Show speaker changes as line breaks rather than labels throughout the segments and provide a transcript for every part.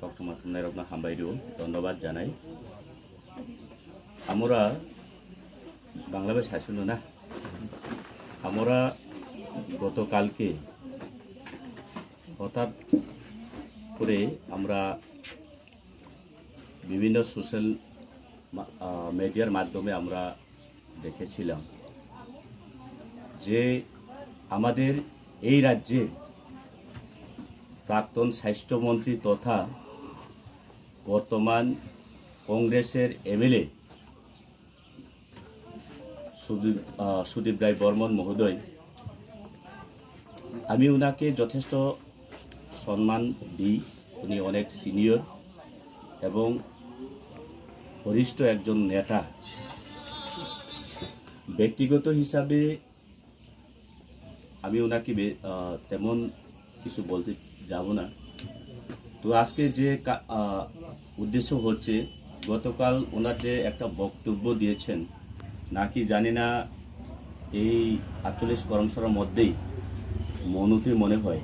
Doctor माथुम नायरत्न हामबायदिও धन्यवाद জানাই। আমরা বাংলাদেশ শাসন না আমরা গতকালকে হঠাৎ করে আমরা বিভিন্ন সোশ্যাল মিডিয়ার মাধ্যমে আমরা দেখেছিলাম যে আমাদের এই রাজ্যের প্রাক্তন স্বাস্থ্যমন্ত্রী তথা বর্তমান কংগ্রেসের এমএলএ সুদীপ রায় বর্মন মহোদয়, আমি ওনাকে যথেষ্ট সম্মান দিই। উনি অনেক সিনিয়র এবং বরিষ্ঠ একজন নেতা। ব্যক্তিগত হিসাবে আমি ওনাকে তেমন কিছু বলতে যাব না। তো আজকে যে উদ্দেশ্য হচ্ছে, গতকাল ওনার যে একটা বক্তব্য দিয়েছেন নাকি জানি না এই 48 কর্মশালার মধ্যেই মনুতে মনে হয়।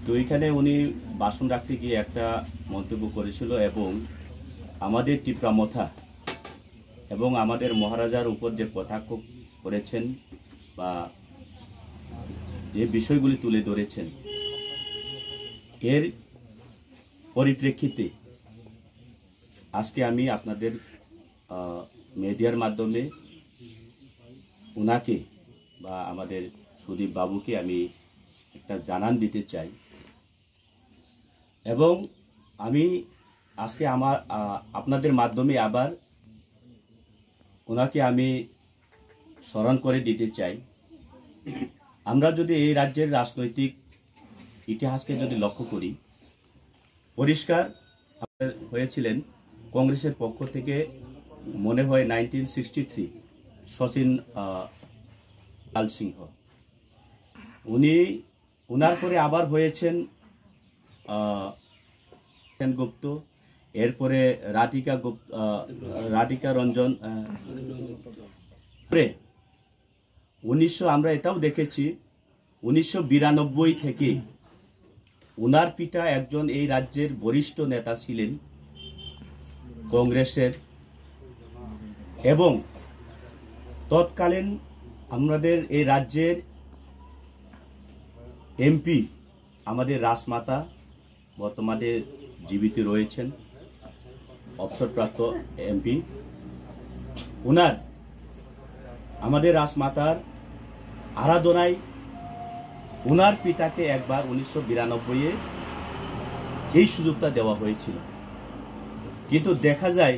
তো এখানে উনি ভাষণ রাখতে গিয়ে একটা মন্তব্য করেছিল এবং আমাদের টিপ্রামথা এবং আমাদের মহারাজার উপর যে কটাক্ষ করেছেন বা যে বিষয়গুলি তুলে ধরেছেন, এর পরিপ্রেক্ষিতে আজকে আমি আপনাদের মিডিয়ার মাধ্যমে উনাকে বা আমাদের সুদীপ বাবুকে আমি একটা জানান দিতে চাই এবং আমি আজকে আপনাদের মাধ্যমে আবার ওনাকে আমি স্মরণ করে দিতে চাই। আমরা যদি এই রাজ্যের রাজনৈতিক ইতিহাসকে যদি লক্ষ্য করি, পরিষ্কার হয়েছিলেন কংগ্রেসের পক্ষ থেকে মনে হয় 1963 শচীন লাল সিংহ। উনার পরে আবার হয়েছেন গুপ্ত, এরপরে রাধিকা রঞ্জন। 1900 আমরা এটাও দেখেছি 1992 থেকে উনার পিতা একজন এই রাজ্যের বরিষ্ঠ নেতা ছিলেন কংগ্রেসের এবং তৎকালীন আমাদের এই রাজ্যের এমপি আমাদের রাজমাতা বর্তমানে জীবিত রয়েছেন, অবসরপ্রাপ্ত এমপি। উনার আমাদের রাজমাতার আরাধনায় উনার পিতাকে একবার 1992-এ এই সুযোগটা দেওয়া হয়েছিল। কিন্তু দেখা যায়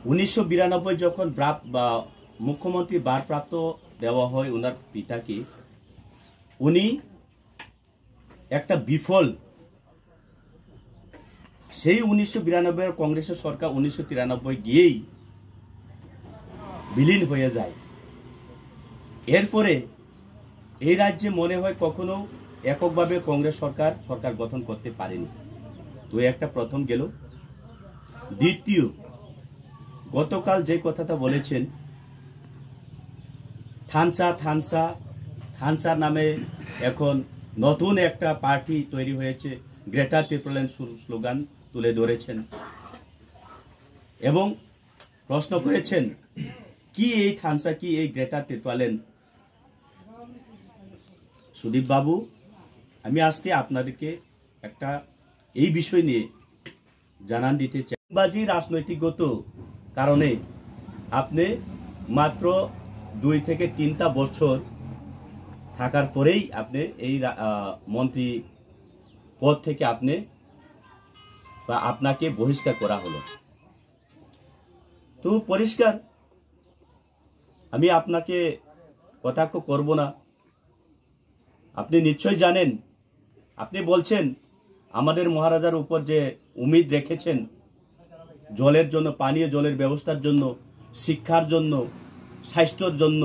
1992 যখন মুখ্যমন্ত্রী ভারপ্রাপ্ত দেওয়া হয় উনার পিতাকে, উনি একটা বিফল সেই 1992 কংগ্রেসের সরকার 1993 গিয়েই বিলীন হয়ে যায়। এরপরে এই রাজ্যে মনে হয় কখনো এককভাবে কংগ্রেস সরকার গঠন করতে পারেনি। তো একটা প্রথম গেল। দ্বিতীয়, গতকাল যে কথাটা বলেছেন থানসা নামে এখন নতুন একটা পার্টি তৈরি হয়েছে, গ্রেটার ত্রিপুরাল্যান্ড স্লোগান তুলে ধরেছেন এবং প্রশ্ন করেছেন কি এই থানসা, কি এই গ্রেটার ত্রিপুরাল্যান্ড। সুদীপ বাবু, আমি আজকে আপনাদেরকে একটা এই বিষয় নিয়ে জানান দিতে চাই। বাজি রাজনৈতিকগত কারণে আপনি মাত্র 2 থেকে 3টা বছর থাকার পরেই আপনি এই মন্ত্রী পদ থেকে আপনাকে বহিষ্কার করা হলো। তো পরিষ্কার আমি আপনাকে কটাক্ষ করব না। আপনি নিশ্চয় জানেন, আপনি বলছেন আমাদের মহারাজার উপর যে উম্মিদ রেখেছেন জলের জন্য, পানীয় জলের ব্যবস্থার জন্য, শিক্ষার জন্য, স্বাস্থ্যের জন্য,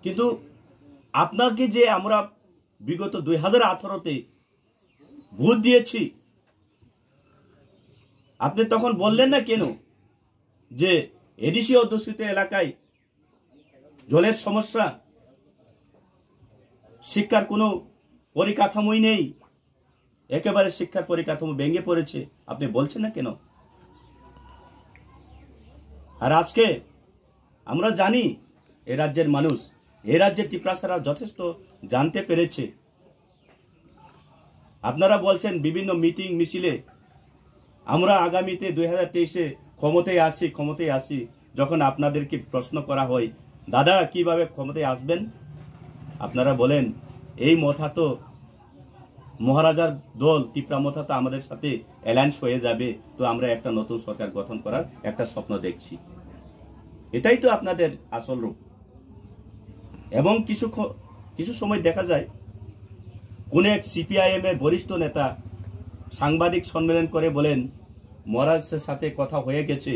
কিন্তু আপনাকে যে আমরা বিগত 2018-তে ভোট দিয়েছি, আপনি তখন বললেন না কেন যে এডিসি অধ্যুষিত এলাকায় জলের সমস্যা, শিক্ষার কোনো পরিকাঠামোই নেই, একেবারে শিক্ষার পরিকাঠামো ভেঙে পড়েছে, আপনি বলছেন না কেন? আর আজকে আমরা জানি এ রাজ্যের মানুষ, এ রাজ্যের টিপ্রাসারা যথেষ্ট জানতে পেরেছে। আপনারা বলছেন বিভিন্ন মিটিং মিছিলে আমরা আগামীতে 2023-এ ক্ষমতায় আসি। যখন আপনাদেরকে প্রশ্ন করা হয় দাদা কিভাবে ক্ষমতায় আসবেন, আপনারা বলেন এই মথা তো মহারাজার দল টিপ্রা মথা তো আমাদের সাথে অ্যালায়েন্স হয়ে যাবে, তো আমরা একটা নতুন সরকার গঠন করার একটা স্বপ্ন দেখছি। এটাই তো আপনাদের আসল রূপ। এবং কিছু সময় দেখা যায় কোন এক সিপিআইএম এর বরিষ্ঠ নেতা সাংবাদিক সম্মেলন করে বলেন মহারাজের সাথে কথা হয়ে গেছে,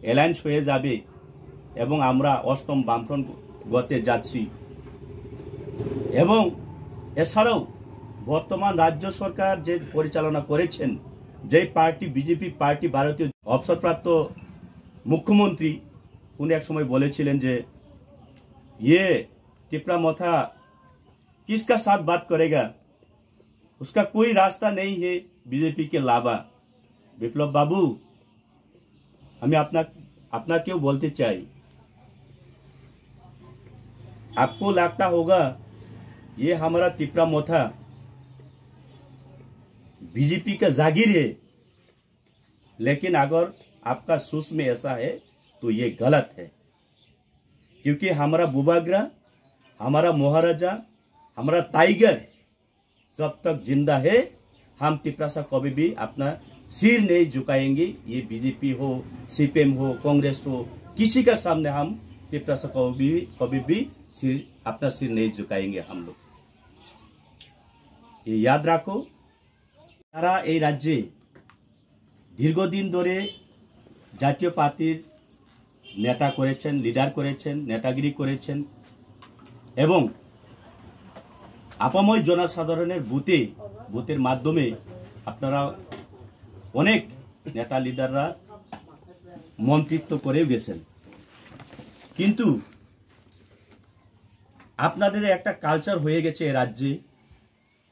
অ্যালায়েন্স হয়ে যাবে এবং আমরা অষ্টম বামফ্রন্ট গতে যাচ্ছি। এবং এছাড়াও বর্তমান রাজ্য সরকার যে পরিচালনা করেছেন, যে পার্টি বিজেপি পার্টি, ভারতীয় অবসরপ্রাপ্ত মুখ্যমন্ত্রী উনি এক সময় বলেছিলেন যে ये टिप्रा मोथा किसका साथ बात करेगा, उसका कोई रास्ता नहीं है बीजेपी के अलावा। विप्लव बाबू, हमें अपना क्यों बोलते चाहिए? आपको लगता होगा ये हमारा टिप्रा मोथा बीजेपी का जागीर है, लेकिन अगर आपका सोच में ऐसा है तो ये गलत है। क्योंकि हमारा बुबाग्रा, हमारा महाराजा, हमारा टाइगर जब तक जिंदा है, हम टिप्रासा कभी भी अपना सिर नहीं झुकाएंगे। ये बीजेपी हो, सीपीएम हो, कांग्रेस हो, किसी का सामने हम टिप्रासा कभी भी अपना सिर नहीं झुकाएंगे हम लोग। ये याद रखो। তারা এই রাজ্যে দীর্ঘদিন ধরে জাতীয় পার্টির নেতা করেছেন, লিডার করেছেন, নেতাগিরি করেছেন এবং আপাময় জনসাধারণের বুথের মাধ্যমে আপনারা অনেক নেতা লিডাররা মন্ত্রিত্ব করেও গেছেন। কিন্তু আপনাদের একটা কালচার হয়ে গেছে এই রাজ্যে,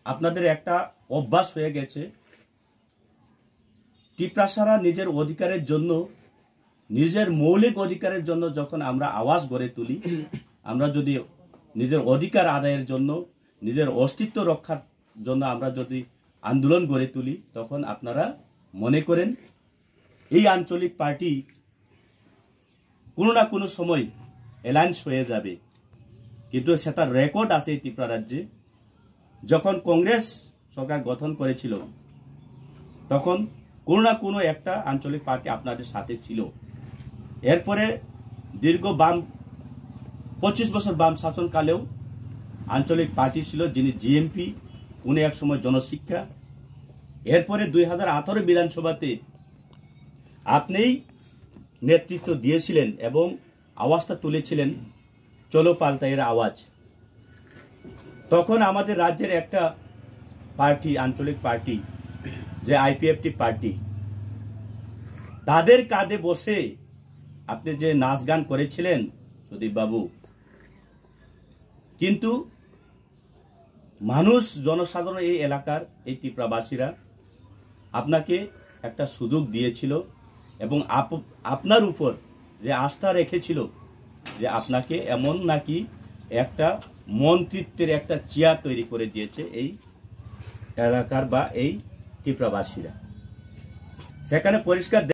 আপনাদের একটা অভ্যাস হয়ে গেছে টিপ্রাসারা নিজের অধিকারের জন্য, নিজের মৌলিক অধিকারের জন্য যখন আমরা আওয়াজ গড়ে তুলি, আমরা যদি নিজের অধিকার আদায়ের জন্য, নিজের অস্তিত্ব রক্ষার জন্য আমরা যদি আন্দোলন গড়ে তুলি, তখন আপনারা মনে করেন এই আঞ্চলিক পার্টি কোনো না কোনো সময় অ্যালায়েন্স হয়ে যাবে। কিন্তু সেটা রেকর্ড আছে এই ত্রিপুরা রাজ্যে। যখন কংগ্রেস সরকার গঠন করেছিল তখন কোনো না কোনো একটা আঞ্চলিক পার্টি আপনাদের সাথে ছিল। এরপরে দীর্ঘ 25 বছর বাম শাসনকালেও আঞ্চলিক পার্টি ছিল, যিনি জিএমপি, উনি এক সময় জনশিক্ষা। এরপরে 2018 বিধানসভাতে আপনিই নেতৃত্ব দিয়েছিলেন এবং আওয়াজটা তুলেছিলেন চলো পাল্টাইয়ের আওয়াজ। তখন আমাদের রাজ্যের একটা পার্টি, আঞ্চলিক পার্টি, যে আইপিএফটি পার্টি, তাদের কাঁধে বসে আপনি যে নাচ গান করেছিলেন সুদীপ বাবু, কিন্তু মানুষ, জনসাধারণ, এই এলাকার এই ত্রিপুরাবাসীরা আপনাকে একটা সুযোগ দিয়েছিল এবং আপনার উপর যে আস্থা রেখেছিল যে আপনাকে এমন নাকি একটা মন্ত্রিত্বের একটা চেয়ার তৈরি করে দিয়েছে এই এলাকার বা এই ত্রিপুরাবাসীরা। সেখানে পরিষ্কার